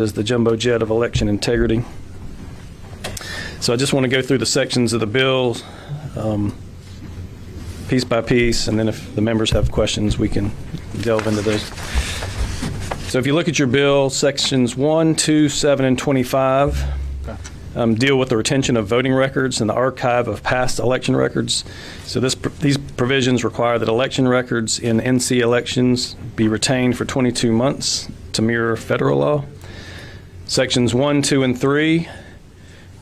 is the jumbo jet of election integrity. So I just want to go through the sections of the bill piece by piece, and then if the members have questions, we can delve into those. So if you look at your bill, sections 1, 2, 7, and 25 deal with the retention of voting records and the archive of past election records. So these provisions require that election records in NC elections be retained for 22 months to mirror federal law. Sections 1, 2, and 3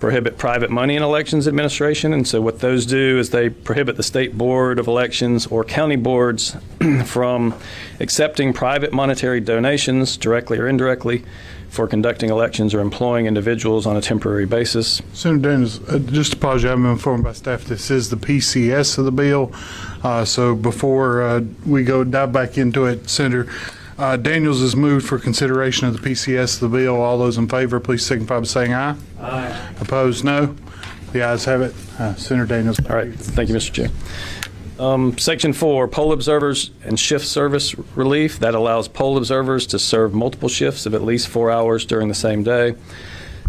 prohibit private money in elections administration, and so what those do is they prohibit the state board of elections or county boards from accepting private monetary donations, directly or indirectly, for conducting elections or employing individuals on a temporary basis. Senator Daniels, just to pause you, I've been informed by staff this is the PCS of the bill. So before we go dive back into it, Senator Daniels has moved for consideration of the PCS of the bill. All those in favor, please signify by saying aye. Aye. Opposed, no. The ayes have it. Senator Daniels. All right. Thank you, Mr. Chair. Section 4, poll observers and shift service relief. That allows poll observers to serve multiple shifts of at least 4 hours during the same day.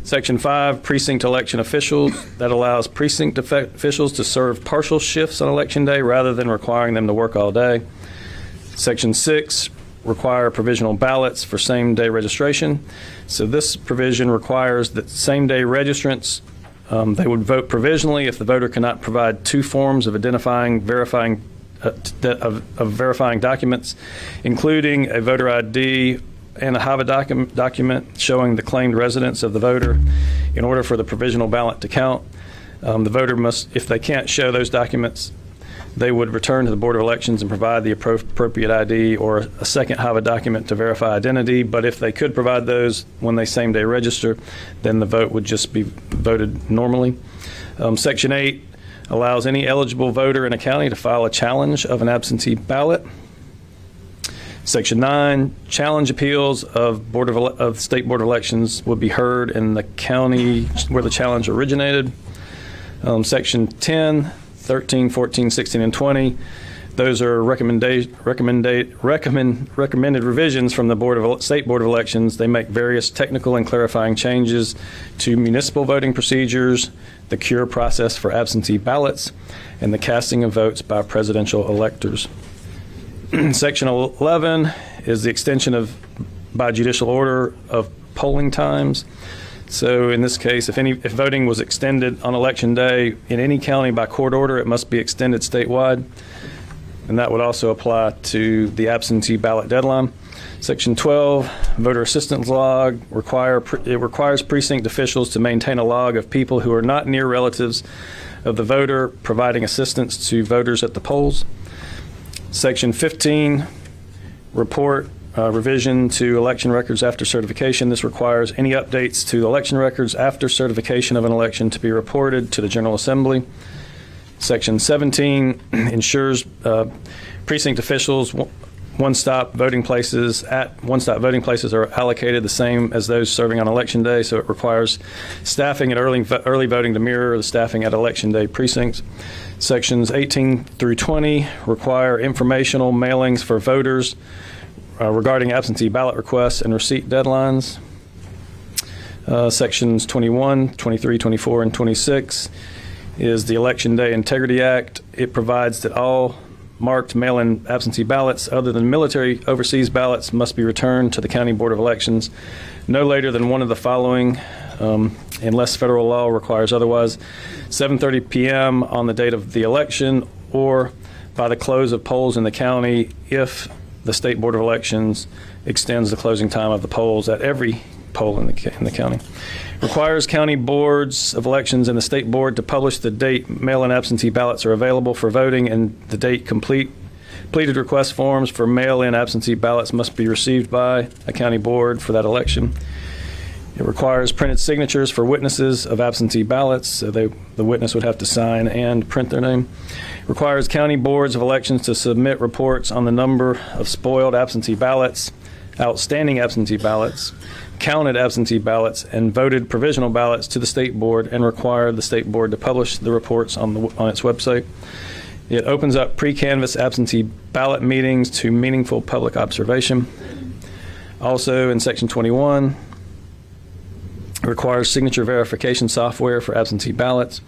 Section 5, precinct election officials. That allows precinct officials to serve partial shifts on election day rather than requiring them to work all day. Section 6, require provisional ballots for same-day registration. So this provision requires that same-day registrants, they would vote provisionally if the voter cannot provide two forms of verifying documents, including a voter ID and a HAVA document showing the claimed residence of the voter in order for the provisional ballot to count. The voter must, if they can't show those documents, they would return to the Board of Elections and provide the appropriate ID or a second HAVA document to verify identity. But if they could provide those when they same-day register, then the vote would just be voted normally. Section 8 allows any eligible voter in a county to file a challenge of an absentee ballot. Section 9, challenge appeals of State Board of Elections would be heard in the county where the challenge originated. Section 10, 13, 14, 16, and 20. Those are recommended revisions from the State Board of Elections. They make various technical and clarifying changes to municipal voting procedures, the cure process for absentee ballots, and the casting of votes by presidential electors. Section 11 is the extension by judicial order of polling times. So in this case, if voting was extended on election day in any county by court order, it must be extended statewide. And that would also apply to the absentee ballot deadline. Section 12, voter assistance log, requires precinct officials to maintain a log of people who are not near relatives of the voter, providing assistance to voters at the polls. Section 15, revision to election records after certification. This requires any updates to election records after certification of an election to be reported to the General Assembly. Section 17 ensures precinct officials one-stop voting places are allocated the same as those serving on election day, so it requires staffing at early voting to mirror the staffing at election day precincts. Sections 18 through 20 require informational mailings for voters regarding absentee ballot requests and receipt deadlines. Sections 21, 23, 24, and 26 is the Election Day Integrity Act. It provides that all marked mail-in absentee ballots other than military overseas ballots must be returned to the County Board of Elections no later than one of the following, unless federal law requires otherwise: 7:30 p.m. on the date of the election, or by the close of polls in the county if the State Board of Elections extends the closing time of the polls at every poll in the county. Requires county boards of elections and the state board to publish the date mail-in absentee ballots are available for voting and the date completed request forms for mail-in absentee ballots must be received by a county board for that election. It requires printed signatures for witnesses of absentee ballots, so the witness would have to sign and print their name. Requires county boards of elections to submit reports on the number of spoiled absentee ballots, outstanding absentee ballots, counted absentee ballots, and voted provisional ballots to the state board, and require the state board to publish the reports on its website. It opens up pre-canvass absentee ballot meetings to meaningful public observation. Also in Section 21, requires signature verification software for absentee ballots.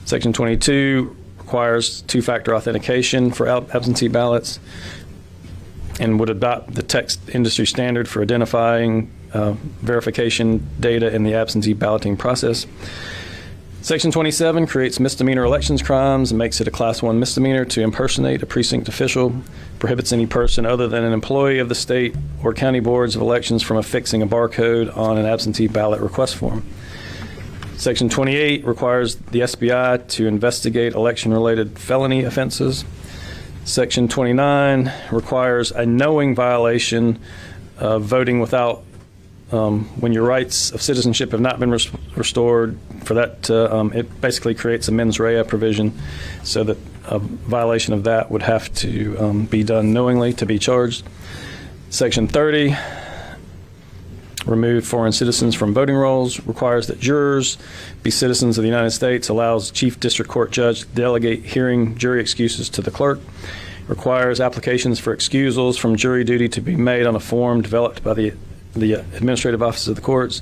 Section 22 requires two-factor authentication for absentee ballots and would adopt the text industry standard for identifying verification data in the absentee balloting process. Section 27 creates misdemeanor elections crimes and makes it a Class 1 misdemeanor to impersonate a precinct official, prohibits any person other than an employee of the state or county boards of elections from affixing a barcode on an absentee ballot request form. Section 28 requires the SBI to investigate election-related felony offenses. Section 29 requires a knowing violation of voting without when your rights of citizenship have not been restored. For that, it basically creates a mens rea provision so that a violation of that would have to be done knowingly to be charged. Section 30, remove foreign citizens from voting rolls, requires that jurors be citizens of the United States, allows Chief District Court Judge to delegate hearing jury excuses to the clerk, requires applications for excusals from jury duty to be made on a form developed by the administrative offices of the courts,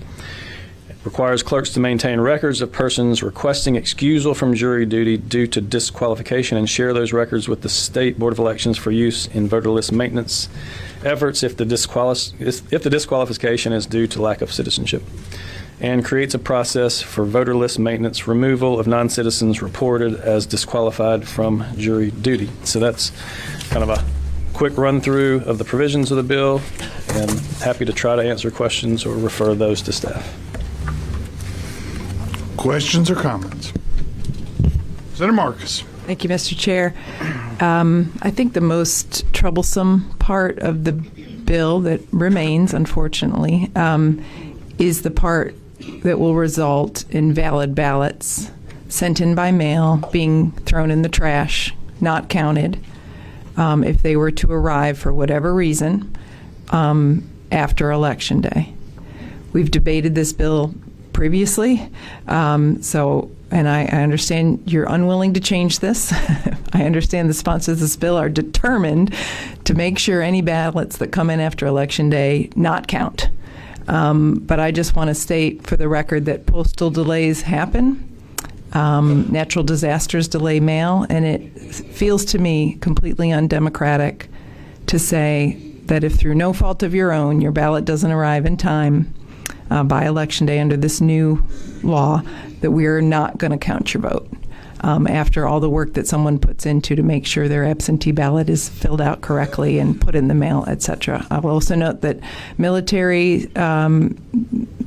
requires clerks to maintain records of persons requesting excusal from jury duty due to disqualification and share those records with the State Board of Elections for use in voter list maintenance efforts if the disqualification is due to lack of citizenship, and creates a process for voter list maintenance removal of non-citizens reported as disqualified from jury duty. So that's kind of a quick run through of the provisions of the bill, and happy to try to answer questions or refer those to staff. Questions or comments? Senator Marcus. Thank you, Mr. Chair. I think the most troublesome part of the bill that remains, unfortunately, is the part that will result in valid ballots sent in by mail being thrown in the trash, not counted, if they were to arrive for whatever reason after Election Day. We've debated this bill previously, and I understand you're unwilling to change this. I understand the sponsors of this bill are determined to make sure any ballots that come in after Election Day not count. But I just want to state for the record that postal delays happen. Natural disasters delay mail, and it feels to me completely undemocratic to say that if through no fault of your own your ballot doesn't arrive in time by Election Day under this new law, that we are not going to count your vote after all the work that someone puts into to make sure their absentee ballot is filled out correctly and put in the mail, etc. I will also note that military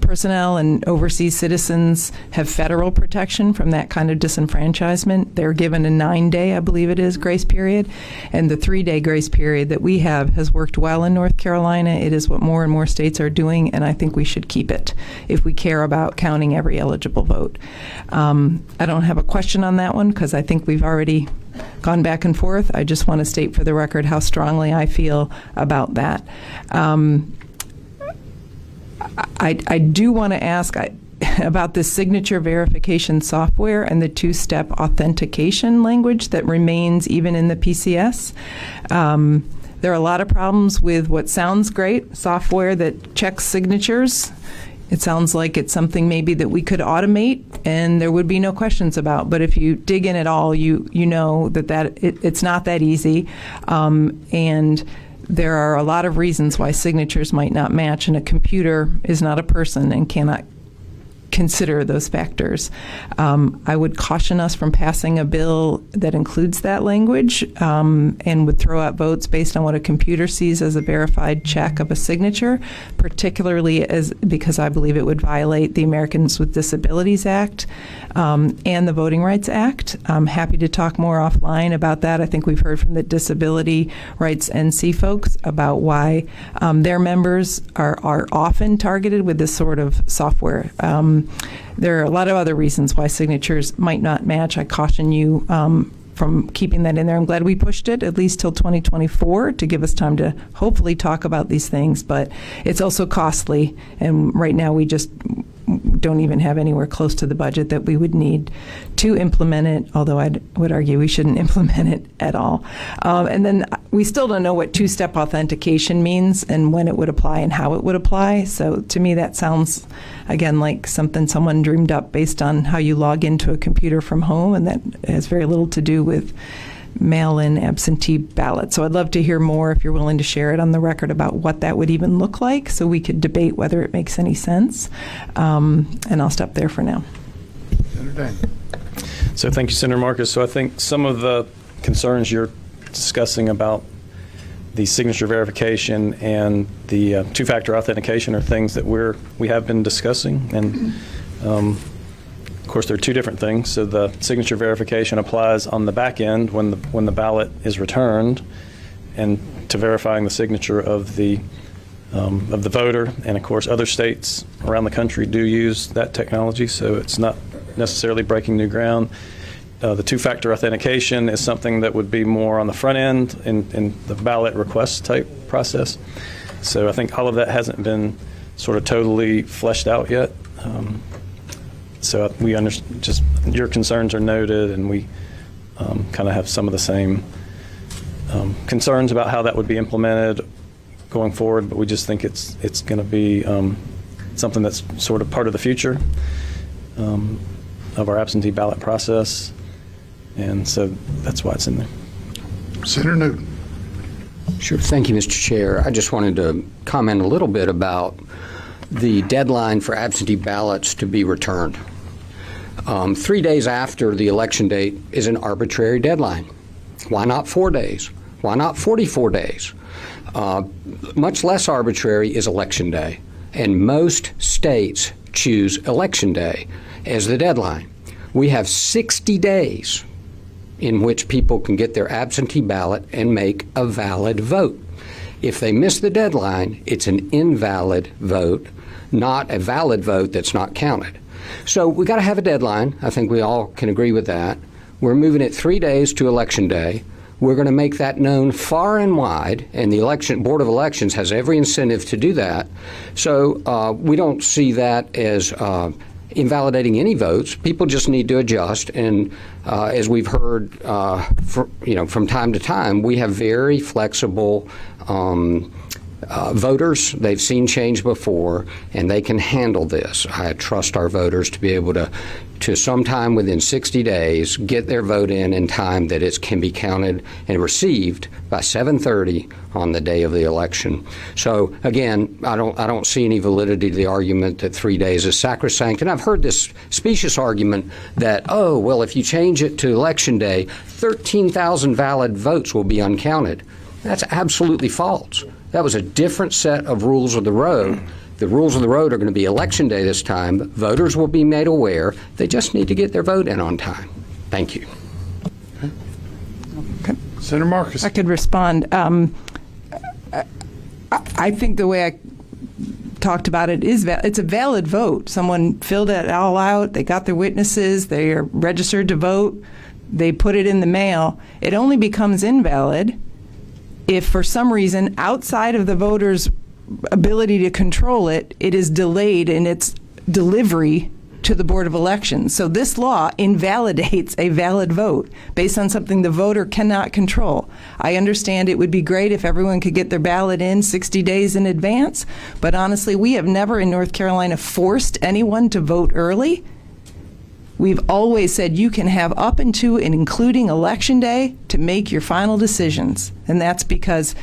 personnel and overseas citizens have federal protection from that kind of disenfranchisement. They're given a 9-day, I believe it is, grace period, and the 3-day grace period that we have has worked well in North Carolina. It is what more and more states are doing, and I think we should keep it if we care about counting every eligible vote. I don't have a question on that one because I think we've already gone back and forth. I just want to state for the record how strongly I feel about that. I do want to ask about the signature verification software and the two-step authentication language that remains even in the PCS. There are a lot of problems with what sounds great, software that checks signatures. It sounds like it's something maybe that we could automate and there would be no questions about. But if you dig in at all, you know that it's not that easy. And there are a lot of reasons why signatures might not match, and a computer is not a person and cannot consider those factors. I would caution us from passing a bill that includes that language and would throw out votes based on what a computer sees as a verified check of a signature, particularly because I believe it would violate the Americans with Disabilities Act and the Voting Rights Act. I'm happy to talk more offline about that. I think we've heard from the Disability Rights NC folks about why their members are often targeted with this sort of software. There are a lot of other reasons why signatures might not match. I caution you from keeping that in there. I'm glad we pushed it at least till 2024 to give us time to hopefully talk about these things, but it's also costly, and right now we just don't even have anywhere close to the budget that we would need to implement it, although I would argue we shouldn't implement it at all. And then we still don't know what two-step authentication means and when it would apply and how it would apply. So to me, that sounds, again, like something someone dreamed up based on how you log into a computer from home, and that has very little to do with mail-in absentee ballots. So I'd love to hear more, if you're willing to share it on the record, about what that would even look like, so we could debate whether it makes any sense. And I'll stop there for now. Senator Daniels. So thank you, Senator Marcus. So I think some of the concerns you're discussing about the signature verification and the two-factor authentication are things that we have been discussing. And of course, there are two different things. So the signature verification applies on the back end when the ballot is returned, and to verifying the signature of the voter. And of course, other states around the country do use that technology, so it's not necessarily breaking new ground. The two-factor authentication is something that would be more on the front end in the ballot request type process. So I think all of that hasn't been sort of totally fleshed out yet. So we understand, just your concerns are noted, and we kind of have some of the same concerns about how that would be implemented going forward, but we just think it's going to be something that's sort of part of the future of our absentee ballot process, and so that's why it's in there. Senator Newton. Sure. Thank you, Mr. Chair. I just wanted to comment a little bit about the deadline for absentee ballots to be returned. 3 days after the election date is an arbitrary deadline. Why not 4 days? Why not 44 days? Much less arbitrary is Election Day, and most states choose Election Day as the deadline. We have 60 days in which people can get their absentee ballot and make a valid vote. If they miss the deadline, it's an invalid vote, not a valid vote that's not counted. So we got to have a deadline. I think we all can agree with that. We're moving it 3 days to Election Day. We're going to make that known far and wide, and the Board of Elections has every incentive to do that. So we don't see that as invalidating any votes. People just need to adjust, and as we've heard from time to time, we have very flexible voters. They've seen change before, and they can handle this. I trust our voters to be able to sometime within 60 days get their vote in time that it can be counted and received by 7:30 on the day of the election. So again, I don't see any validity to the argument that 3 days is sacrosanct. And I've heard this specious argument that, oh, well, if you change it to Election Day, 13,000 valid votes will be uncounted. That's absolutely false. That was a different set of rules of the road. The rules of the road are going to be Election Day this time. Voters will be made aware. They just need to get their vote in on time. Thank you. Okay. Senator Marcus. I could respond. I think the way I talked about it is it's a valid vote. Someone filled it all out. They got their witnesses. They are registered to vote. They put it in the mail. It only becomes invalid if for some reason outside of the voter's ability to control it, it is delayed in its delivery to the Board of Elections. So this law invalidates a valid vote based on something the voter cannot control. I understand it would be great if everyone could get their ballot in 60 days in advance, but honestly, we have never in North Carolina forced anyone to vote early. We've always said you can have up into and including Election Day to make your final decisions. And that's because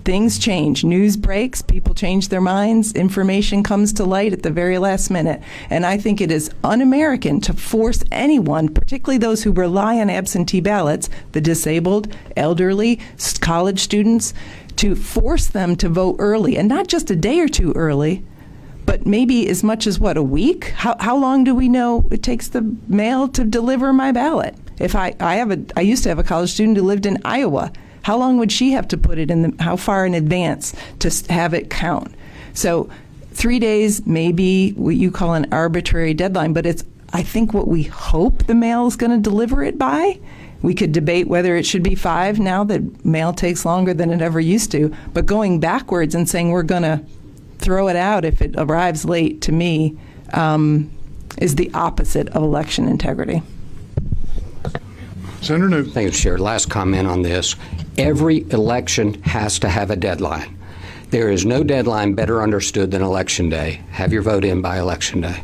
things change. News breaks, people change their minds, information comes to light at the very last minute. And I think it is un-American to force anyone, particularly those who rely on absentee ballots, the disabled, elderly, college students, to force them to vote early, and not just a day or two early, but maybe as much as, a week? How long do we know it takes the mail to deliver my ballot? If I used to have a college student who lived in Iowa. How long would she have to put it in how far in advance to have it count? So 3 days may be what you call an arbitrary deadline, but it's, I think, what we hope the mail is going to deliver it by. We could debate whether it should be 5 now that mail takes longer than it ever used to, but going backwards and saying we're going to throw it out if it arrives late, to me, is the opposite of election integrity. Senator Newton. Thank you, Chair. Last comment on this. Every election has to have a deadline. There is no deadline better understood than Election Day. Have your vote in by Election Day.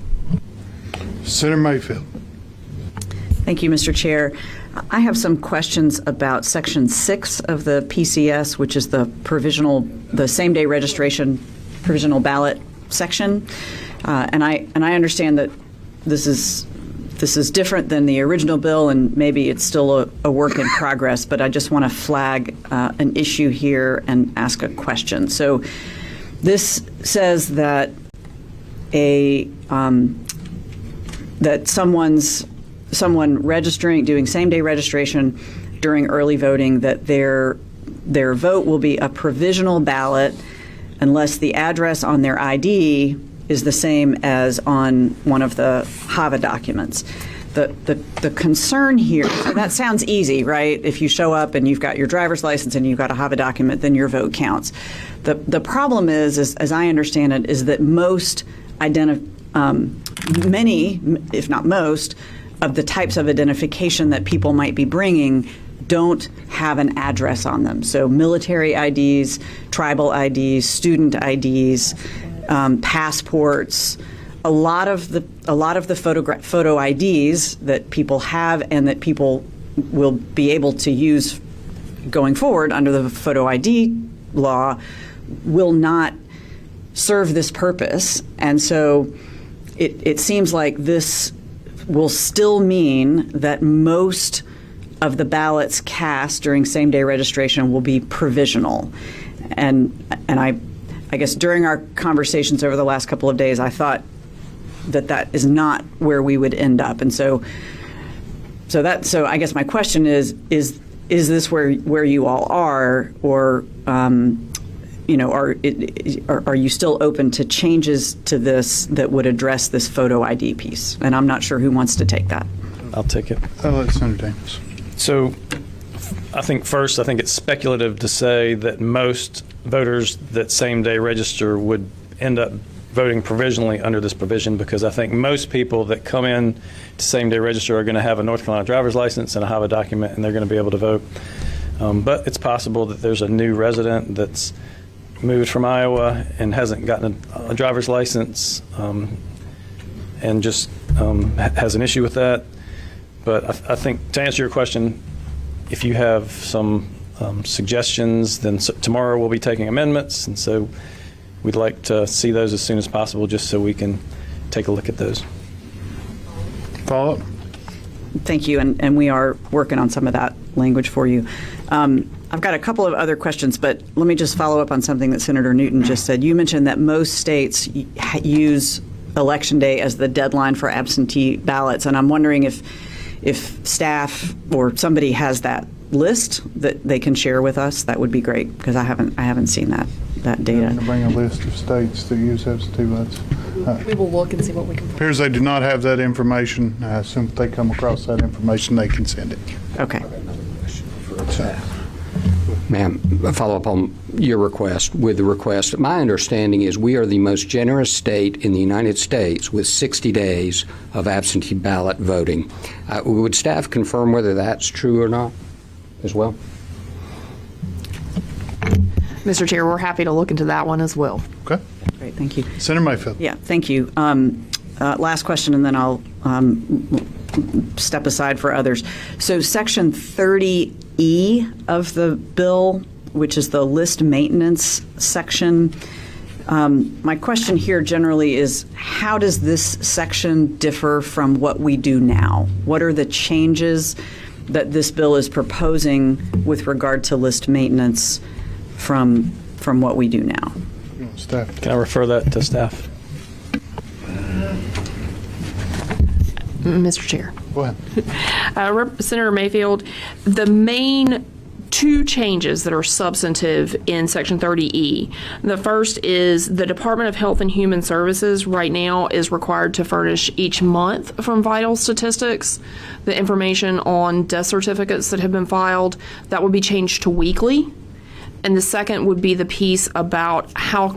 Senator Mayfield. Thank you, Mr. Chair. I have some questions about Section 6 of the PCS, which is the same-day registration provisional ballot section. And I understand that this is different than the original bill, and maybe it's still a work in progress, but I just want to flag an issue here and ask a question. So this says that someone registering, doing same-day registration during early voting, that their vote will be a provisional ballot unless the address on their ID is the same as on one of the HAVA documents. The concern here, so that sounds easy, right? If you show up and you've got your driver's license and you've got a HAVA document, then your vote counts. The problem is, as I understand it, is that many, if not most, of the types of identification that people might be bringing don't have an address on them. So military IDs, tribal IDs, student IDs, passports, a lot of the photo IDs that people have and that people will be able to use going forward under the photo ID law will not serve this purpose. And so it seems like this will still mean that most of the ballots cast during same-day registration will be provisional. And I guess during our conversations over the last couple of days, I thought that is not where we would end up. And so I guess my question is this where you all are, or are you still open to changes to this that would address this photo ID piece? And I'm not sure who wants to take that. I'll take it. I'll let Senator Daniels. So I think it's speculative to say that most voters that same-day register would end up voting provisionally under this provision, because I think most people that come in to same-day register are going to have a North Carolina driver's license and a HAVA document, and they're going to be able to vote. But it's possible that there's a new resident that's moved from Iowa and hasn't gotten a driver's license and just has an issue with that. But I think to answer your question, if you have some suggestions, then tomorrow we'll be taking amendments, and so we'd like to see those as soon as possible just so we can take a look at those. Follow-up? Thank you, and we are working on some of that language for you. I've got a couple of other questions, but let me just follow up on something that Senator Newton just said. You mentioned that most states use Election Day as the deadline for absentee ballots, and I'm wondering if staff or somebody has that list that they can share with us. That would be great, because I haven't seen that data. I'm going to bring a list of states that use absentee ballots. We will look and see what we can find. Appears they do not have that information. I assume if they come across that information, they can send it. Okay. Ma'am, a follow-up on your request with the request. My understanding is we are the most generous state in the United States with 60 days of absentee ballot voting. Would staff confirm whether that's true or not as well? Mr. Chair, we're happy to look into that one as well. Okay. Great, thank you. Senator Mayfield. Yeah, thank you. Last question, and then I'll step aside for others. So Section 30E of the bill, which is the list maintenance section, my question here generally is, how does this section differ from what we do now? What are the changes that this bill is proposing with regard to list maintenance from what we do now? Staff. Can I refer that to staff? Mr. Chair. Go ahead. Senator Mayfield, the main two changes that are substantive in Section 30E. The first is the Department of Health and Human Services right now is required to furnish each month from vital statistics the information on death certificates that have been filed. That would be changed to weekly. And the second would be the piece about how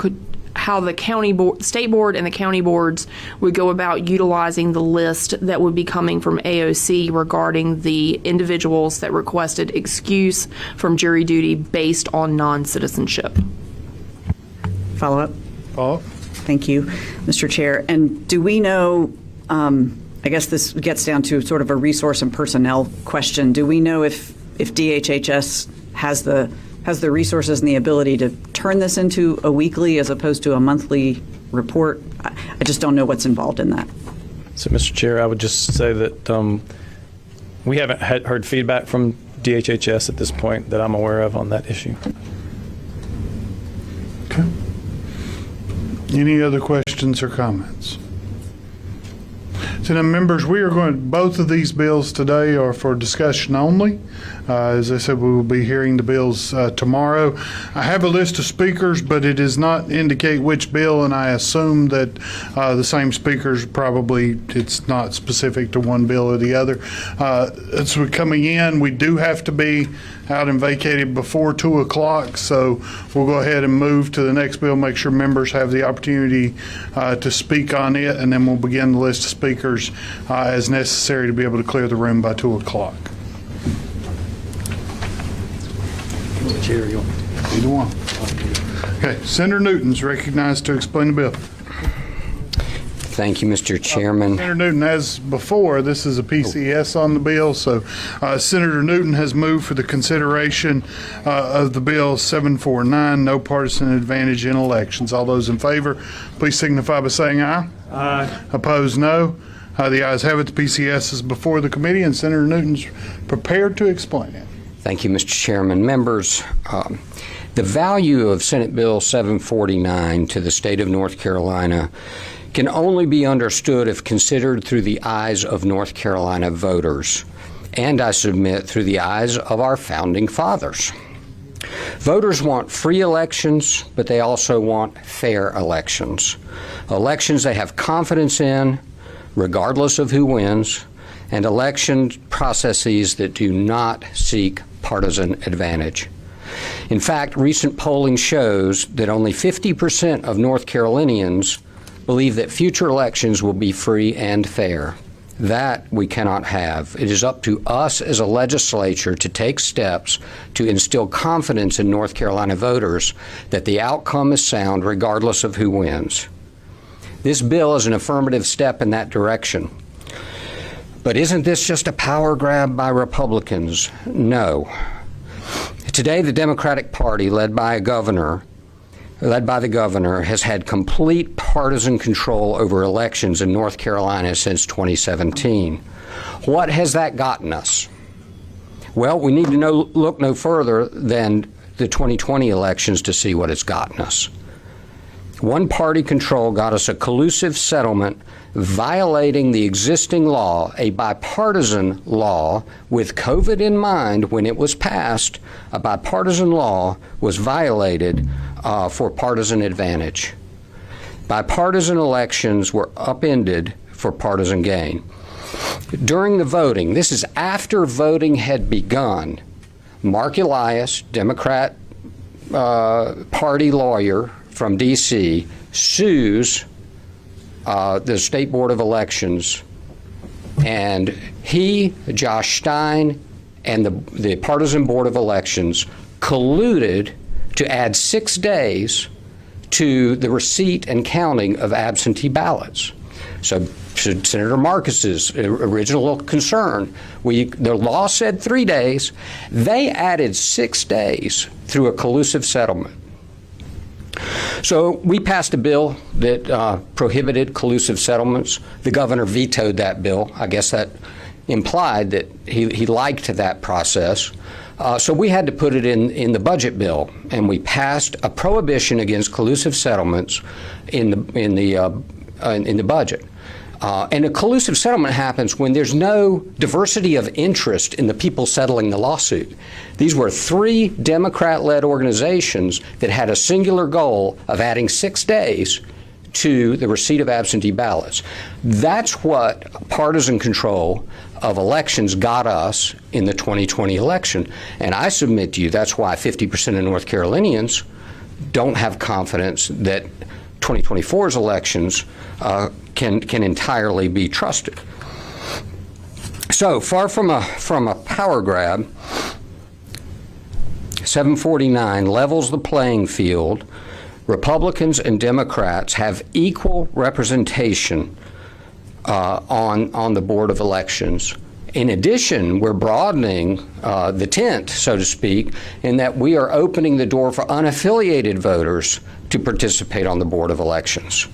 how the county board, state board and the county boards would go about utilizing the list that would be coming from AOC regarding the individuals that requested excuse from jury duty based on non-citizenship. Follow up? Paul? Thank you, Mr. Chair. And do we know, I guess this gets down to sort of a resource and personnel question. Do we know if DHHS has the resources and the ability to turn this into a weekly as opposed to a monthly report? I just don't know what's involved in that. So, Mr. Chair, I would just say that we haven't heard feedback from DHHS at this point that I'm aware of on that issue. Okay. Any other questions or comments? So now, members, we are going, both of these bills today are for discussion only. As I said, we will be hearing the bills tomorrow. I have a list of speakers, but it does not indicate which bill, and I assume that the same speakers probably, it's not specific to one bill or the other. As we're coming in, we do have to be out and vacated before 2 o'clock, so we'll go ahead and move to the next bill, make sure members have the opportunity to speak on it, and then we'll begin the list of speakers as necessary to be able to clear the room by 2 o'clock. Either one. Okay, Senator Newton's recognized to explain the bill. Thank you, Mr. Chairman. Senator Newton, as before, this is a PCS on the bill, so Senator Newton has moved for the consideration of the bill 749, no partisan advantage in elections. All those in favor, please signify by saying aye. Aye. Opposed, no. The ayes have it. The PCS is before the committee, and Senator Newton's prepared to explain it. Thank you, Mr. Chairman. Members, the value of Senate Bill 749 to the state of North Carolina can only be understood if considered through the eyes of North Carolina voters, and I submit through the eyes of our founding fathers. Voters want free elections, but they also want fair elections. Elections they have confidence in, regardless of who wins, and election processes that do not seek partisan advantage. In fact, recent polling shows that only 50% of North Carolinians believe that future elections will be free and fair. That we cannot have. It is up to us as a legislature to take steps to instill confidence in North Carolina voters that the outcome is sound regardless of who wins. This bill is an affirmative step in that direction. But isn't this just a power grab by Republicans? No. Today, the Democratic Party, led by the governor, has had complete partisan control over elections in North Carolina since 2017. What has that gotten us? Well, we need to look no further than the 2020 elections to see what it's gotten us. One-party control got us a collusive settlement violating the existing law, a bipartisan law with COVID in mind when it was passed. A bipartisan law was violated for partisan advantage. Bipartisan elections were upended for partisan gain. During the voting, this is after voting had begun, Mark Elias, Democrat Party lawyer from D.C., sues the State Board of Elections, and he, Josh Stein, and the Partisan Board of Elections colluded to add 6 days to the receipt and counting of absentee ballots. So Senator Marcus's original concern, the law said 3 days. They added 6 days through a collusive settlement. So we passed a bill that prohibited collusive settlements. The governor vetoed that bill. I guess that implied that he liked that process. So we had to put it in the budget bill, and we passed a prohibition against collusive settlements in the budget. And a collusive settlement happens when there's no diversity of interest in the people settling the lawsuit. These were 3 Democrat-led organizations that had a singular goal of adding 6 days to the receipt of absentee ballots. That's what partisan control of elections got us in the 2020 election. And I submit to you that's why 50% of North Carolinians don't have confidence that 2024's elections can entirely be trusted. So far from a power grab, 749 levels the playing field. Republicans and Democrats have equal representation on the Board of Elections. In addition, we're broadening the tent, so to speak, in that we are opening the door for unaffiliated voters to participate on the Board of Elections.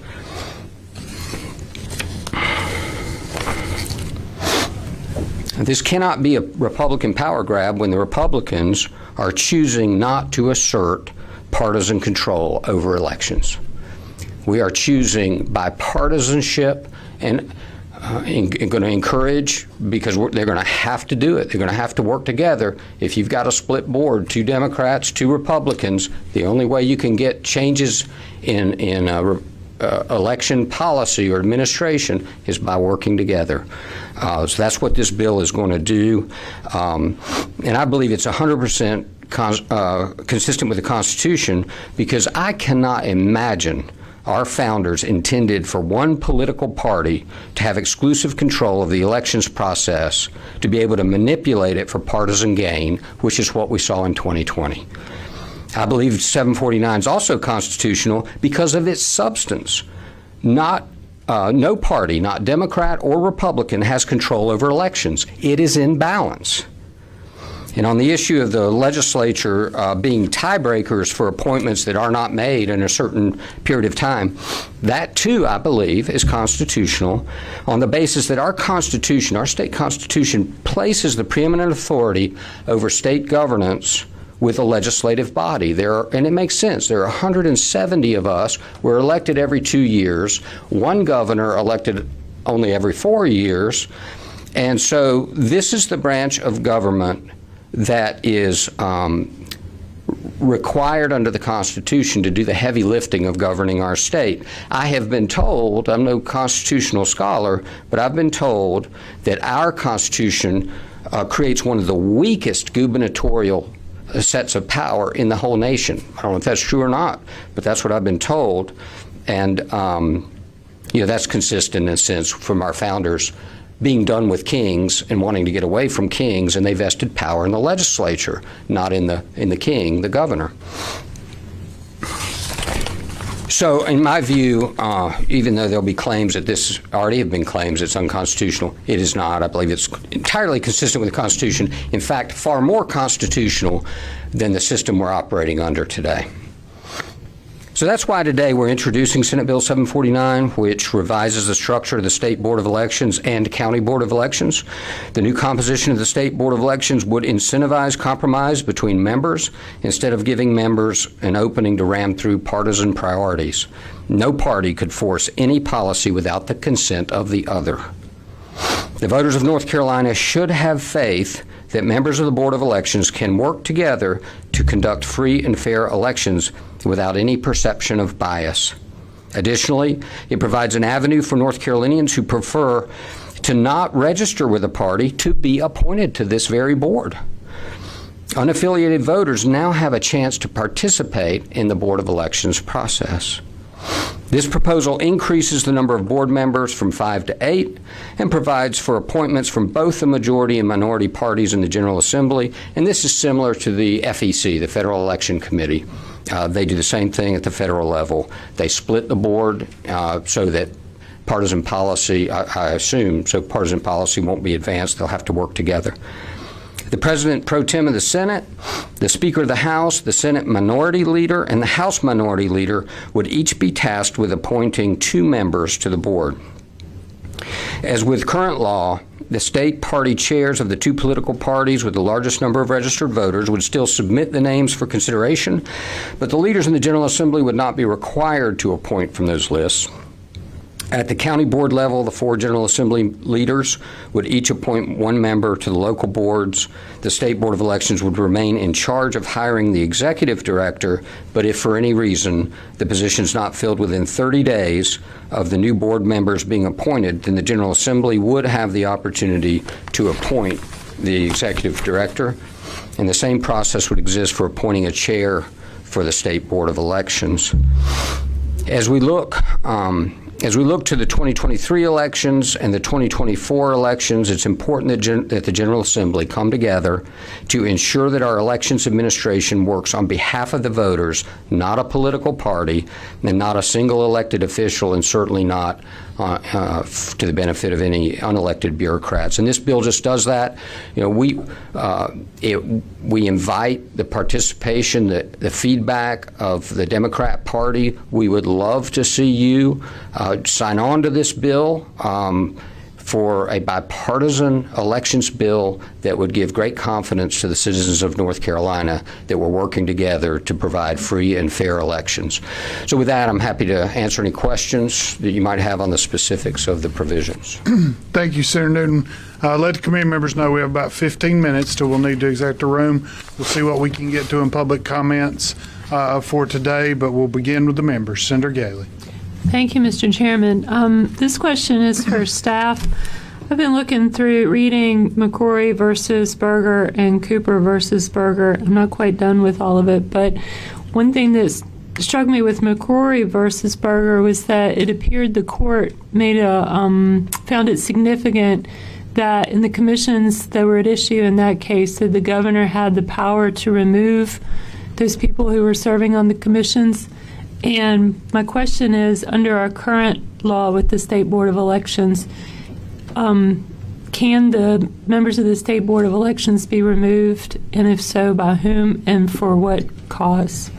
This cannot be a Republican power grab when the Republicans are choosing not to assert partisan control over elections. We are choosing bipartisanship and going to encourage, because they're going to have to do it. They're going to have to work together. If you've got a split board, 2 Democrats, 2 Republicans, the only way you can get changes in election policy or administration is by working together. So that's what this bill is going to do. And I believe it's 100% consistent with the Constitution, because I cannot imagine our founders intended for one political party to have exclusive control of the elections process, to be able to manipulate it for partisan gain, which is what we saw in 2020. I believe 749 is also constitutional because of its substance. No party, not Democrat or Republican, has control over elections. It is in balance. And on the issue of the legislature being tiebreakers for appointments that are not made in a certain period of time, that too, I believe, is constitutional on the basis that our Constitution, our state Constitution, places the preeminent authority over state governance with a legislative body. And it makes sense. There are 170 of us. We're elected every 2 years. One governor elected only every 4 years. And so this is the branch of government that is required under the Constitution to do the heavy lifting of governing our state. I have been told, I'm no constitutional scholar, but I've been told that our Constitution creates one of the weakest gubernatorial sets of power in the whole nation. I don't know if that's true or not, but that's what I've been told. And that's consistent in a sense from our founders being done with kings and wanting to get away from kings, and they vested power in the legislature, not in the king, the governor. So in my view, even though there'll be claims that this already have been claims it's unconstitutional, it is not. I believe it's entirely consistent with the Constitution. In fact, far more constitutional than the system we're operating under today. So that's why today we're introducing Senate Bill 749, which revises the structure of the State Board of Elections and County Board of Elections. The new composition of the State Board of Elections would incentivize compromise between members instead of giving members an opening to ram through partisan priorities. No party could force any policy without the consent of the other. The voters of North Carolina should have faith that members of the Board of Elections can work together to conduct free and fair elections without any perception of bias. Additionally, it provides an avenue for North Carolinians who prefer to not register with a party to be appointed to this very board. Unaffiliated voters now have a chance to participate in the Board of Elections process. This proposal increases the number of board members from 5 to 8 and provides for appointments from both the majority and minority parties in the General Assembly. And this is similar to the FEC, the Federal Election Committee. They do the same thing at the federal level. They split the board so that partisan policy, I assume, so partisan policy won't be advanced. They'll have to work together. The President Pro Tem of the Senate, the Speaker of the House, the Senate Minority Leader, and the House Minority Leader would each be tasked with appointing 2 members to the board. As with current law, the state party chairs of the 2 political parties with the largest number of registered voters would still submit the names for consideration, but the leaders in the General Assembly would not be required to appoint from those lists. At the county board level, the 4 General Assembly leaders would each appoint 1 member to the local boards. The State Board of Elections would remain in charge of hiring the executive director, but if for any reason the position is not filled within 30 days of the new board members being appointed, then the General Assembly would have the opportunity to appoint the executive director, and the same process would exist for appointing a chair for the State Board of Elections. As we look to the 2023 elections and the 2024 elections, it's important that the General Assembly come together to ensure that our elections administration works on behalf of the voters, not a political party, and not a single elected official, and certainly not to the benefit of any unelected bureaucrats. And this bill just does that. You know, we invite the participation, the feedback of the Democrat Party. We would love to see you sign on to this bill for a bipartisan elections bill that would give great confidence to the citizens of North Carolina that we're working together to provide free and fair elections. So with that, I'm happy to answer any questions that you might have on the specifics of the provisions. Thank you, Senator Newton. Let the committee members know we have about 15 minutes till we'll need to exit the room. We'll see what we can get to in public comments for today, but we'll begin with the members. Senator Galey. Thank you, Mr. Chairman. This question is for staff. I've been looking through reading McCrory versus Berger and Cooper versus Berger. I'm not quite done with all of it, but one thing that struck me with McCrory versus Berger was that it appeared the court found it significant that in the commissions that were at issue in that case, that the governor had the power to remove those people who were serving on the commissions. And my question is, under our current law with the State Board of Elections, can the members of the State Board of Elections be removed? And if so, by whom and for what cause?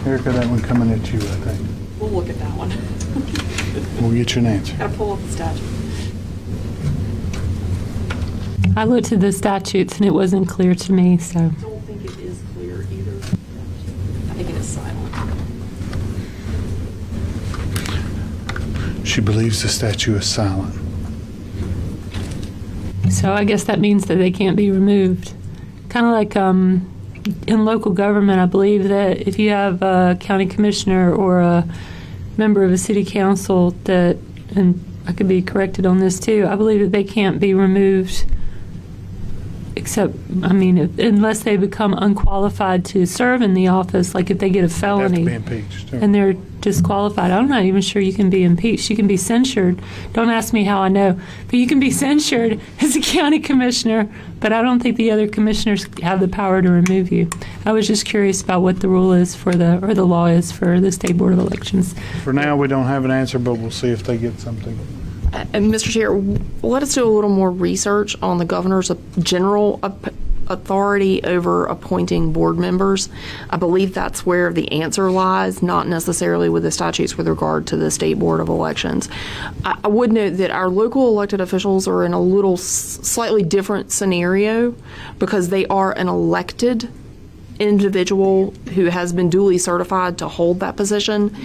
Erica, that one coming at you, I think. We'll look at that one. We'll get you an answer. Gotta pull up the statute. I looked at the statutes and it wasn't clear to me, so. I don't think it is clear either. I think it is silent. She believes the statute is silent. So I guess that means that they can't be removed. Kind of like in local government, I believe that if you have a county commissioner or a member of a city council that, and I could be corrected on this too, I believe that they can't be removed except, I mean, unless they become unqualified to serve in the office, like if they get a felony. They have to be impeached. And they're disqualified. I'm not even sure you can be impeached. You can be censured. Don't ask me how I know. But you can be censured as a county commissioner, but I don't think the other commissioners have the power to remove you. I was just curious about what the rule is for or the law is for the State Board of Elections. For now, we don't have an answer, but we'll see if they get something. And Mr. Chair, let us do a little more research on the governor's general authority over appointing board members. I believe that's where the answer lies, not necessarily with the statutes with regard to the State Board of Elections. I would note that our local elected officials are in a little slightly different scenario because they are an elected individual who has been duly certified to hold that position.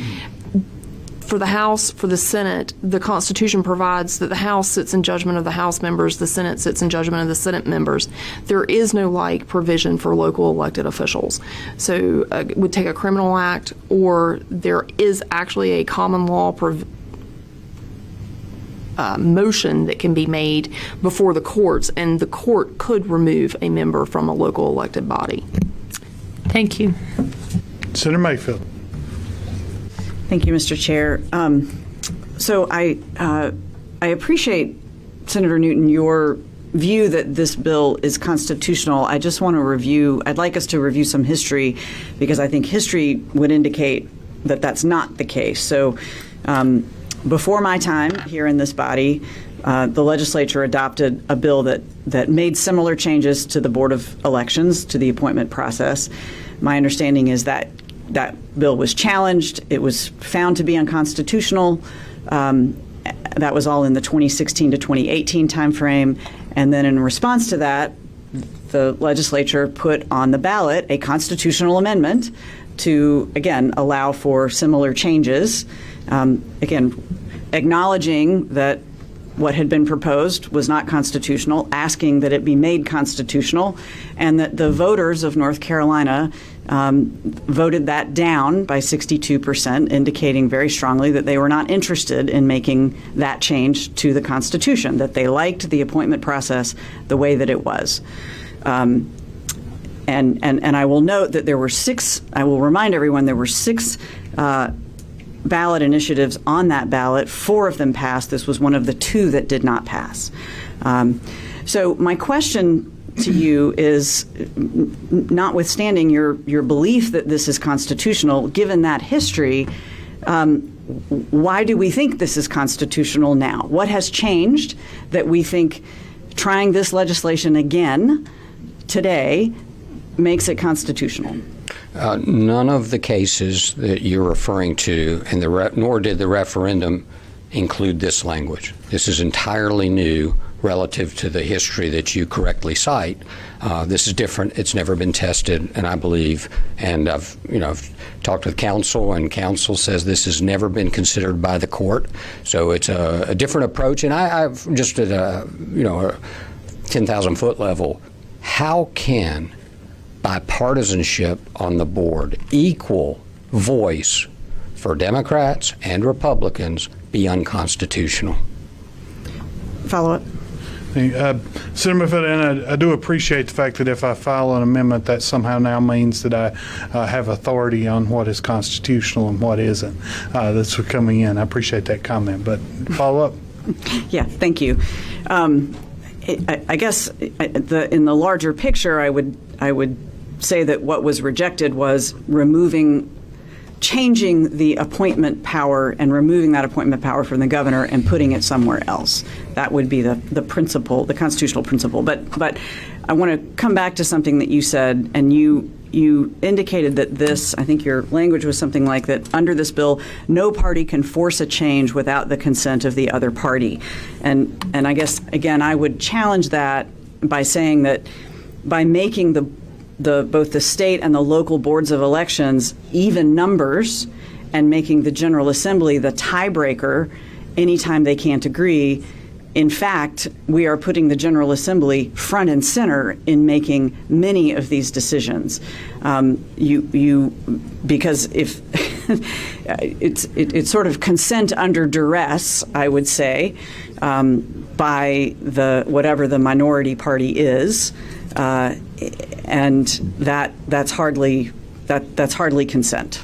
For the House, for the Senate, the Constitution provides that the House sits in judgment of the House members, the Senate sits in judgment of the Senate members. There is no like provision for local elected officials. So it would take a criminal act, or there is actually a common law motion that can be made before the courts, and the court could remove a member from a local elected body. Thank you. Senator Mayfield. Thank you, Mr. Chair. So I appreciate, Senator Newton, your view that this bill is constitutional. I just want to I'd like us to review some history, because I think history would indicate that that's not the case. So before my time here in this body, the legislature adopted a bill that made similar changes to the Board of Elections, to the appointment process. My understanding is that that bill was challenged. It was found to be unconstitutional. That was all in the 2016 to 2018 timeframe. And then in response to that, the legislature put on the ballot a constitutional amendment to, again, allow for similar changes. Again, acknowledging that what had been proposed was not constitutional, asking that it be made constitutional, and that the voters of North Carolina voted that down by 62%, indicating very strongly that they were not interested in making that change to the Constitution, that they liked the appointment process the way that it was. And I will note that there were six, I will remind everyone, there were six ballot initiatives on that ballot. 4 of them passed. This was one of the 2 that did not pass. So my question to you is, notwithstanding your belief that this is constitutional, given that history, why do we think this is constitutional now? What has changed that we think trying this legislation again today makes it constitutional? None of the cases that you're referring to, and nor did the referendum, include this language. This is entirely new relative to the history that you correctly cite. This is different. It's never been tested, and I believe, and I've talked with counsel, and counsel says this has never been considered by the court. So it's a different approach. And I've just at a 10,000 foot level, how can bipartisanship on the board, equal voice for Democrats and Republicans, be unconstitutional? Follow up. Senator Moffitt, and I do appreciate the fact that if I file an amendment, that somehow now means that I have authority on what is constitutional and what isn't. That's coming in. I appreciate that comment. But follow up. Yeah, thank you. I guess in the larger picture, I would say that what was rejected was changing the appointment power and removing that appointment power from the governor and putting it somewhere else. That would be the principle, the constitutional principle. But I want to come back to something that you said, and you indicated that this, I think your language was something like that, under this bill, no party can force a change without the consent of the other party. And I guess, again, I would challenge that by saying that by making both the state and the local boards of elections even numbers and making the General Assembly the tiebreaker anytime they can't agree, in fact, we are putting the General Assembly front and center in making many of these decisions. Because if it's sort of consent under duress, I would say, by whatever the minority party is. And that's hardly consent.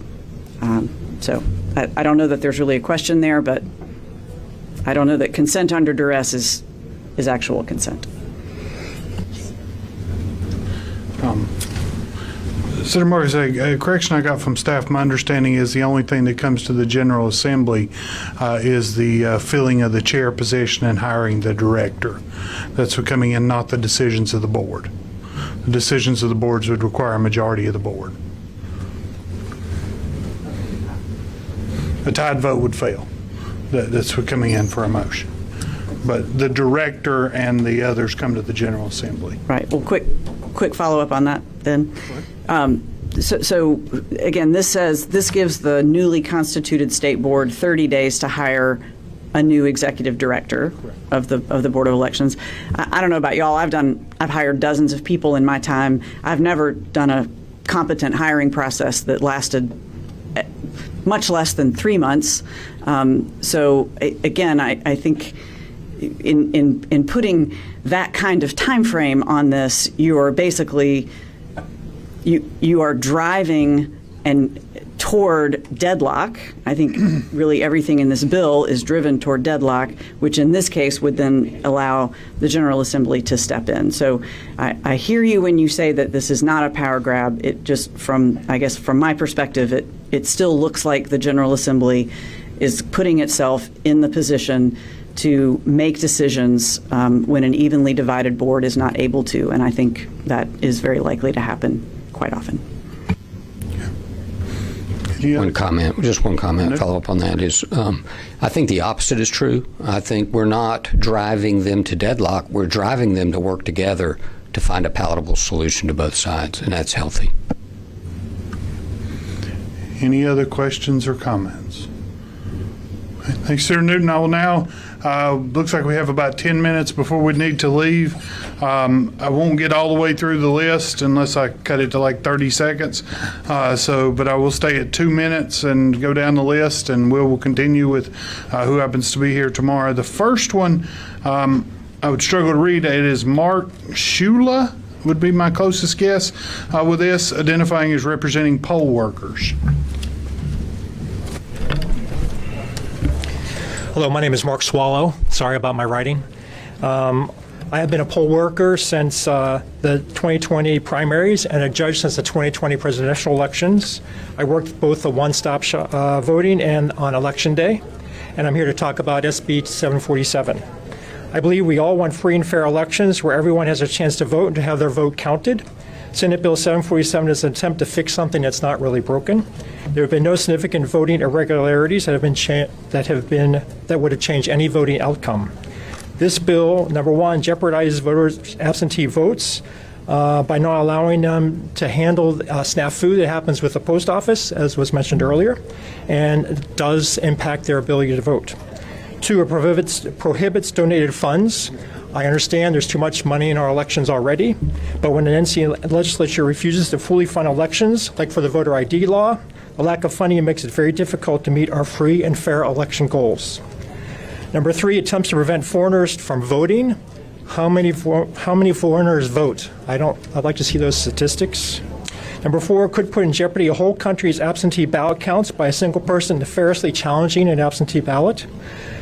So I don't know that there's really a question there, but I don't know that consent under duress is actual consent. Senator Morris, a correction I got from staff, my understanding is the only thing that comes to the General Assembly is the filling of the chair position and hiring the director. That's what coming in, not the decisions of the board. The decisions of the boards would require a majority of the board. A tied vote would fail. That's what coming in for a motion. But the director and the others come to the General Assembly. Right. Well, quick follow-up on that then. So again, this gives the newly constituted state board 30 days to hire a new executive director of the Board of Elections. I don't know about y'all. I've hired dozens of people in my time. I've never done a competent hiring process that lasted much less than 3 months. So again, I think in putting that kind of time frame on this, you are basically you are driving toward deadlock. I think really everything in this bill is driven toward deadlock, which in this case would then allow the General Assembly to step in. So I hear you when you say that this is not a power grab. It just from my perspective, it still looks like the General Assembly is putting itself in the position to make decisions when an evenly divided board is not able to. And I think that is very likely to happen quite often. One comment, follow up on that is, I think the opposite is true. I think we're not driving them to deadlock. We're driving them to work together to find a palatable solution to both sides, and that's healthy. Any other questions or comments? Thanks, Senator Newton. I will now, looks like we have about 10 minutes before we need to leave. I won't get all the way through the list unless I cut it to like 30 seconds. But I will stay at 2 minutes and go down the list, and we'll continue with who happens to be here tomorrow. The first one, I would struggle to read. It is Mark Shula. would be my closest guess with this, identifying as representing poll workers. Hello, my name is Mark Swallow. Sorry about my writing. I have been a poll worker since the 2020 primaries and a judge since the 2020 presidential elections. I worked both the one-stop voting and on Election Day, and I'm here to talk about SB 747. I believe we all want free and fair elections where everyone has a chance to vote and to have their vote counted. Senate Bill 747 is an attempt to fix something that's not really broken. There have been no significant voting irregularities that would have changed any voting outcome. This bill, number one, jeopardizes voters' absentee votes by not allowing them to handle snafu that happens with the post office, as was mentioned earlier, and does impact their ability to vote. Two, it prohibits donated funds. I understand there's too much money in our elections already, but when the NC legislature refuses to fully fund elections, like for the voter ID law, a lack of funding makes it very difficult to meet our free and fair election goals. Number three, attempts to prevent foreigners from voting. How many foreigners vote? I'd like to see those statistics. Number four, could put in jeopardy a whole country's absentee ballot counts by a single person nefariously challenging an absentee ballot.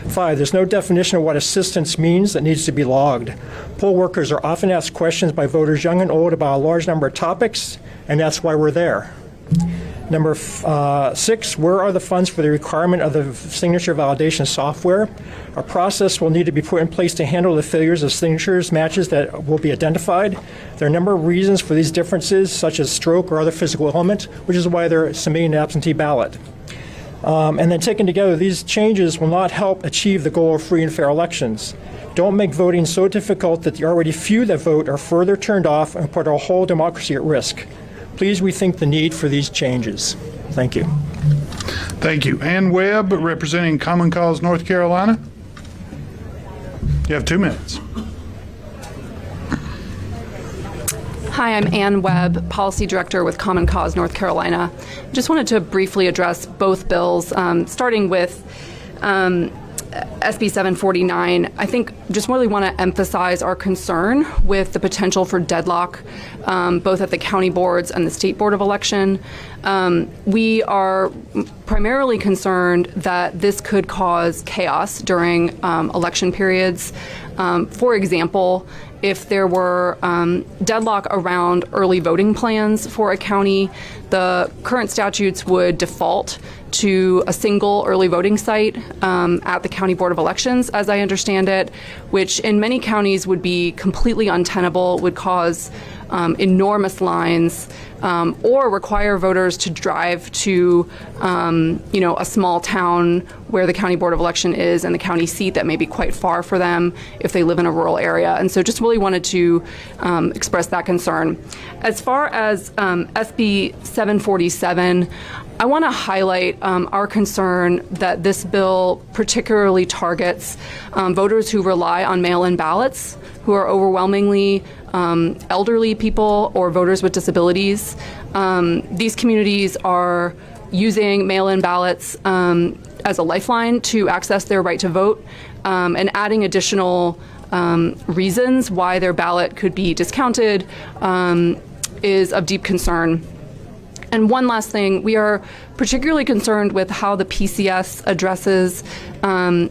Five, there's no definition of what assistance means that needs to be logged. Poll workers are often asked questions by voters young and old about a large number of topics, and that's why we're there. Number six, where are the funds for the requirement of the signature validation software? A process will need to be put in place to handle the failures of signatures matches that will be identified. There are a number of reasons for these differences, such as stroke or other physical ailment, which is why they're submitting an absentee ballot. And then taken together, these changes will not help achieve the goal of free and fair elections. Don't make voting so difficult that the already few that vote are further turned off and put our whole democracy at risk. Please rethink the need for these changes. Thank you. Thank you. Ann Webb, representing Common Cause, North Carolina. You have 2 minutes. Hi, I'm Ann Webb, Policy Director with Common Cause, North Carolina. Just wanted to briefly address both bills, starting with SB 749. I think just really want to emphasize our concern with the potential for deadlock, both at the county boards and the state board of election. We are primarily concerned that this could cause chaos during election periods. For example, if there were deadlock around early voting plans for a county, the current statutes would default to a single early voting site at the County Board of Elections, as I understand it, which in many counties would be completely untenable, would cause enormous lines, or require voters to drive to, a small town where the County Board of Election is and the county seat that may be quite far for them if they live in a rural area. And so just really wanted to express that concern. As far as SB 747, I want to highlight our concern that this bill particularly targets voters who rely on mail-in ballots, who are overwhelmingly elderly people or voters with disabilities. These communities are using mail-in ballots as a lifeline to access their right to vote, and adding additional reasons why their ballot could be discounted is of deep concern. And one last thing, we are particularly concerned with how the PCS addresses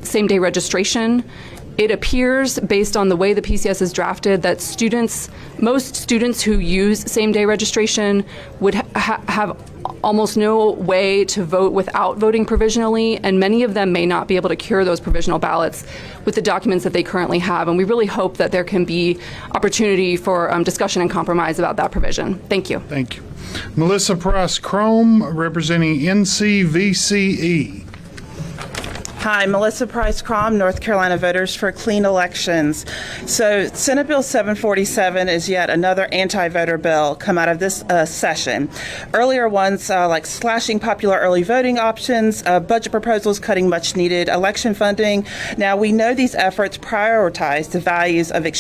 same-day registration. It appears, based on the way the PCS is drafted, that most students who use same-day registration would have almost no way to vote without voting provisionally, and many of them may not be able to cure those provisional ballots with the documents that they currently have. And we really hope that there can be opportunity for discussion and compromise about that provision. Thank you. Thank you. Melissa Price Chrome, representing NCVCE. Hi, Melissa Price Crom, North Carolina Voters for Clean Elections. So Senate Bill 747 is yet another anti-voter bill come out of this session. Earlier ones like slashing popular early voting options, budget proposals cutting much needed election funding. Now we know these efforts prioritize the values of an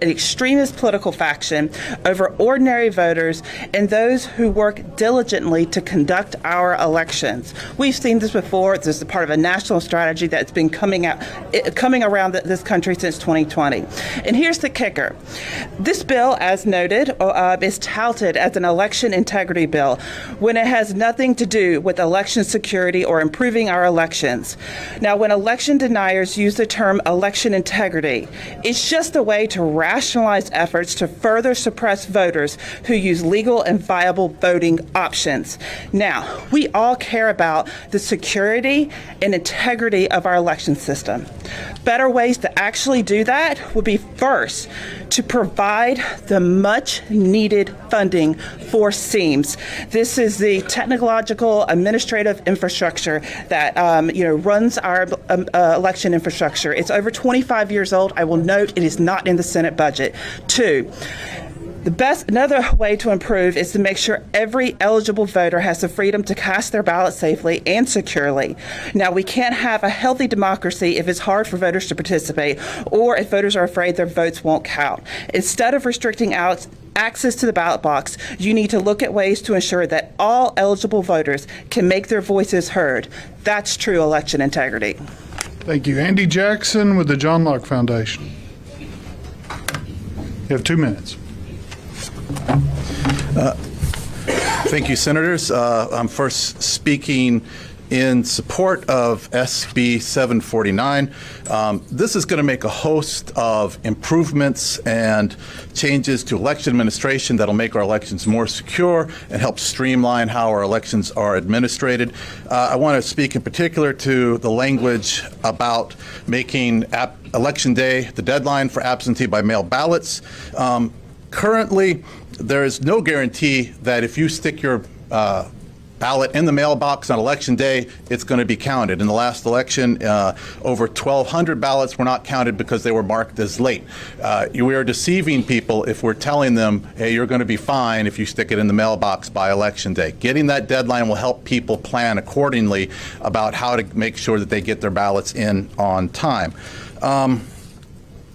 extremist political faction over ordinary voters and those who work diligently to conduct our elections. We've seen this before. There's the part of a national strategy that's been coming around this country since 2020. And here's the kicker. This bill, as noted, is touted as an election integrity bill when it has nothing to do with election security or improving our elections. Now, when election deniers use the term election integrity, it's just a way to rationalize efforts to further suppress voters who use legal and viable voting options. Now, we all care about the security and integrity of our election system. Better ways to actually do that would be, first, to provide the much needed funding for SEAMS. This is the technological administrative infrastructure that runs our election infrastructure. It's over 25 years old. I will note it is not in the Senate budget. Two, another way to improve is to make sure every eligible voter has the freedom to cast their ballot safely and securely. Now, we can't have a healthy democracy if it's hard for voters to participate or if voters are afraid their votes won't count. Instead of restricting access to the ballot box, you need to look at ways to ensure that all eligible voters can make their voices heard. That's true election integrity. Thank you. Andy Jackson with the John Locke Foundation. You have 2 minutes. Thank you, Senators. I'm first speaking in support of SB 749. This is going to make a host of improvements and changes to election administration that'll make our elections more secure and help streamline how our elections are administrated. I want to speak in particular to the language about making Election Day the deadline for absentee by mail ballots. Currently, there is no guarantee that if you stick your ballot in the mailbox on Election Day, it's going to be counted. In the last election, over 1,200 ballots were not counted because they were marked as late. We are deceiving people if we're telling them, hey, you're going to be fine if you stick it in the mailbox by Election Day. Getting that deadline will help people plan accordingly about how to make sure that they get their ballots in on time.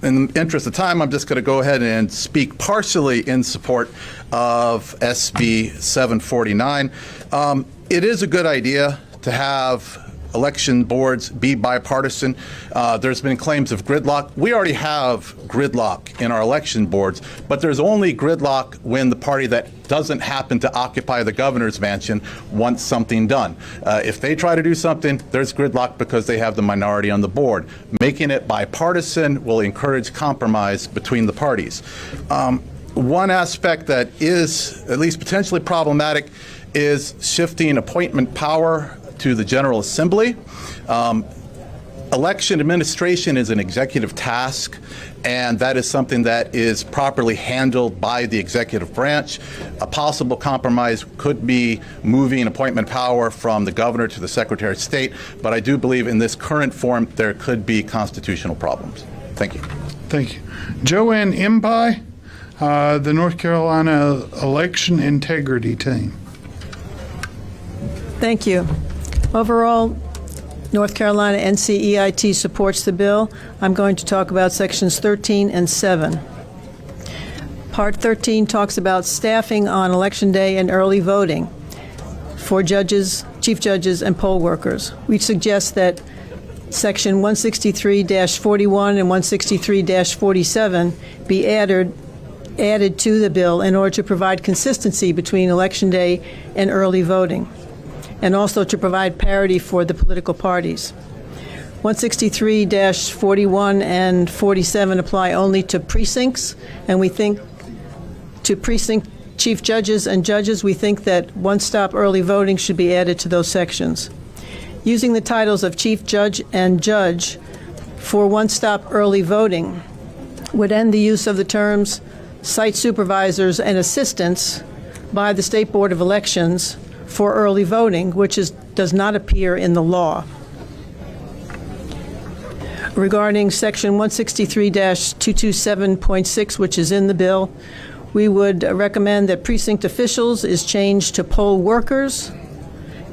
In the interest of time, I'm just going to go ahead and speak partially in support of SB 749. It is a good idea to have election boards be bipartisan. There's been claims of gridlock. We already have gridlock in our election boards, but there's only gridlock when the party that doesn't happen to occupy the governor's mansion wants something done. If they try to do something, there's gridlock because they have the minority on the board. Making it bipartisan will encourage compromise between the parties. One aspect that is at least potentially problematic is shifting appointment power to the General Assembly. Election administration is an executive task, and that is something that is properly handled by the executive branch. A possible compromise could be moving appointment power from the governor to the Secretary of State, but I do believe in this current form there could be constitutional problems. Thank you. Thank you. Joanne Impey, the North Carolina Election Integrity Team. Thank you. Overall, North Carolina NCEIT supports the bill. I'm going to talk about sections 13 and 7. Part 13 talks about staffing on Election Day and early voting for judges, chief judges, and poll workers. We suggest that section 163-41 and 163-47 be added to the bill in order to provide consistency between Election Day and early voting, and also to provide parity for the political parties. 163-41 and 47 apply only to precincts, and we think to precinct chief judges and judges, we think that one-stop early voting should be added to those sections. Using the titles of chief judge and judge for one-stop early voting would end the use of the terms site supervisors and assistants by the State Board of Elections for early voting, which does not appear in the law. Regarding section 163-227.6, which is in the bill, we would recommend that precinct officials is changed to poll workers,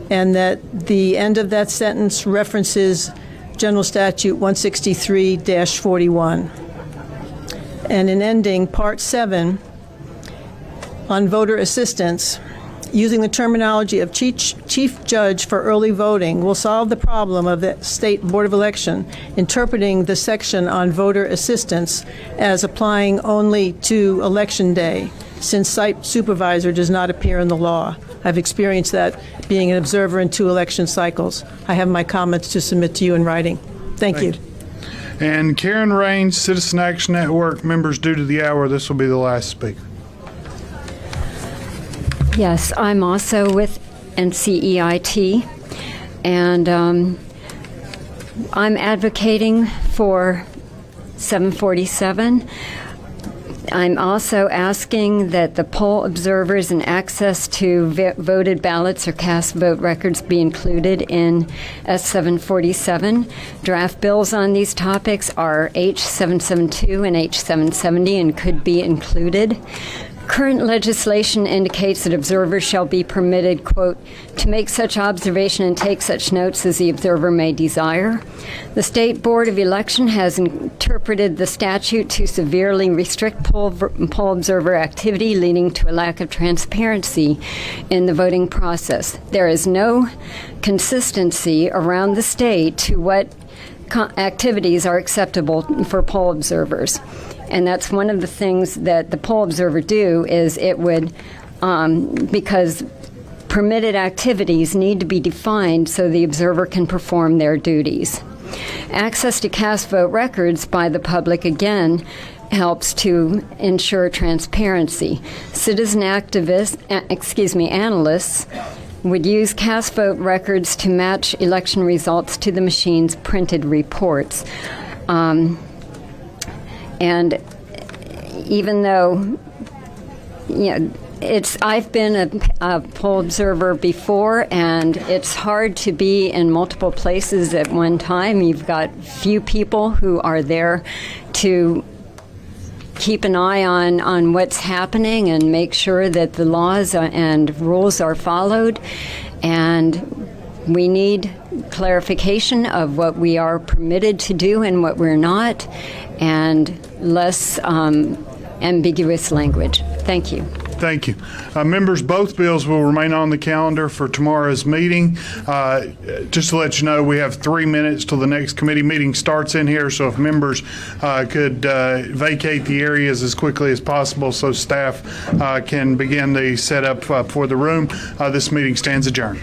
and that the end of that sentence references General Statute 163-41. And in ending Part 7 on voter assistance, using the terminology of chief judge for early voting will solve the problem of the State Board of Election interpreting the section on voter assistance as applying only to Election Day, since site supervisor does not appear in the law. I've experienced that being an observer in 2 election cycles. I have my comments to submit to you in writing. Thank you. And Karen Raines, Citizen Action Network, members due to the hour. This will be the last speaker. Yes, I'm also with NCEIT, and I'm advocating for 747. I'm also asking that the poll observers and access to voted ballots or cast vote records be included in S747. Draft bills on these topics are H772 and H770 and could be included. Current legislation indicates that observers shall be permitted, quote, to make such observation and take such notes as the observer may desire. The State Board of Election has interpreted the statute to severely restrict poll observer activity, leading to a lack of transparency in the voting process. There is no consistency around the state to what activities are acceptable for poll observers. And that's one of the things that the poll observer do is it would, because permitted activities need to be defined so the observer can perform their duties. Access to cast vote records by the public, again, helps to ensure transparency. Citizen analysts would use cast vote records to match election results to the machine's printed reports. And even though, I've been a poll observer before, and it's hard to be in multiple places at one time. You've got few people who are there to keep an eye on what's happening and make sure that the laws and rules are followed. And we need clarification of what we are permitted to do and what we're not, and less ambiguous language. Thank you. Thank you. Members, both bills will remain on the calendar for tomorrow's meeting. Just to let you know, we have 3 minutes till the next committee meeting starts in here, so if members could vacate the areas as quickly as possible so staff can begin the setup for the room. This meeting stands adjourned.